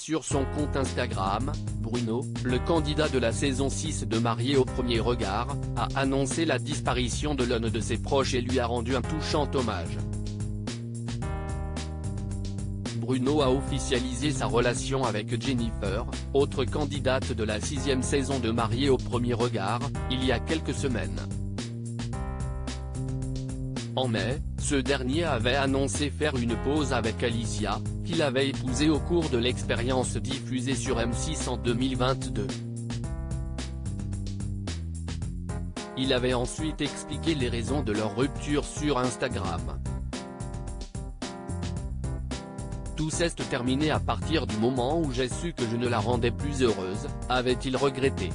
sur son compte Instagram, Bruno, le candidat de la saison 6 de Mariés au premier regard, a annoncé la disparition de l'un de ses proches et lui a rendu un touchant hommage. Bruno a officialisé sa relation avec Jennifer, autre candidate de la 6e saison de Mariés au premier regard, il y a quelques semaines. En mai, ce dernier avait annoncé faire une pause avec Alicia, qu'il avait épousée au cours de l'expérience diffusée sur M6 en 2022. Il avait ensuite expliqué les raisons de leur rupture sur Instagram. Tout s'est terminé à partir du moment où j'ai su que je ne la rendais plus heureuse, avait-il regretté.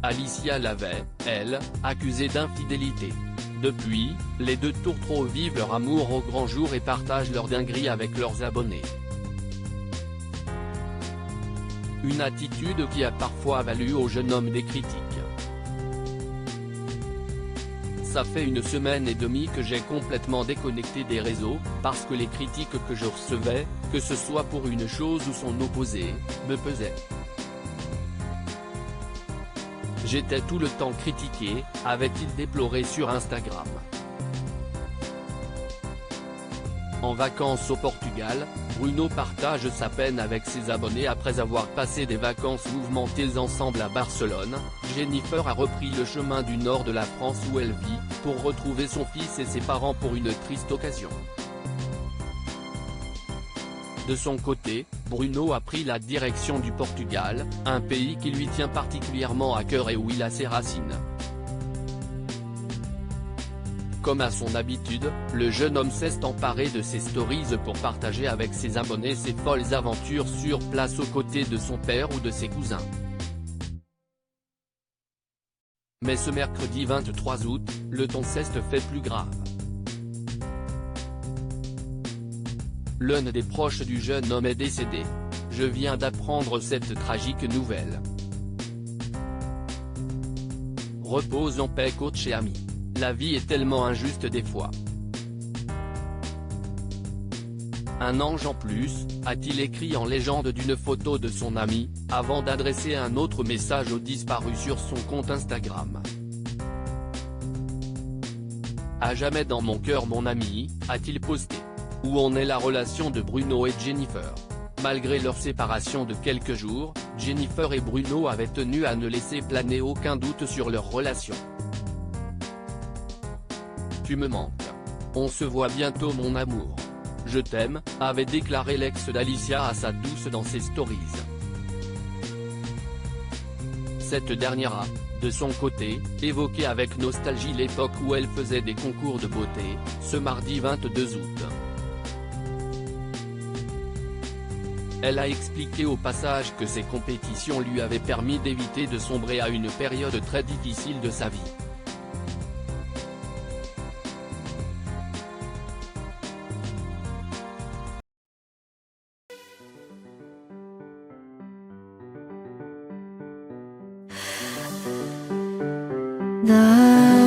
Alicia l'avait, elle, accusé d'infidélité. Depuis, les deux tourtereaux vivent leur amour au grand jour et partagent leur dinguerie avec leurs abonnés. Une attitude qui a parfois valu au jeune homme des critiques. Ça fait une semaine et demie que j'ai complètement déconnecté des réseaux, parce que les critiques que je recevais, que ce soit pour une chose ou son opposé, me pesaient. J'étais tout le temps critiqué, avait-il déploré sur Instagram. En vacances au Portugal, Bruno partage sa peine avec ses abonnés après avoir passé des vacances mouvementées ensemble à Barcelone. Jennifer a repris le chemin du nord de la France où elle vit, pour retrouver son fils et ses parents pour une triste occasion. De son côté, Bruno a pris la direction du Portugal, un pays qui lui tient particulièrement à cœur et où il a ses racines. Comme à son habitude, le jeune homme s'est emparé de ses stories pour partager avec ses abonnés ses folles aventures sur place aux côtés de son père ou de ses cousins. Mais ce mercredi 23 août, le ton s'est fait plus grave. L'un des proches du jeune homme est décédé. Je viens d'apprendre cette tragique nouvelle. Repose en paix coach et ami. La vie est tellement injuste des fois. Un ange en plus, a-t-il écrit en légende d'une photo de son ami, avant d'adresser un autre message au disparu sur son compte Instagram. À jamais dans mon cœur mon ami, a-t-il posté. Où en est la relation de Bruno et Jennifer? Malgré leur séparation de quelques jours, Jennifer et Bruno avaient tenu à ne laisser planer aucun doute sur leur relation. Tu me manques. On se voit bientôt mon amour. Je t'aime, avait déclaré l'ex d'Alicia à sa douce dans ses stories. Cette dernière a, de son côté, évoqué avec nostalgie l'époque où elle faisait des concours de beauté, ce mardi 22 août. Elle a expliqué au passage que ces compétitions lui avaient permis d'éviter de sombrer à une période très difficile de sa vie. 날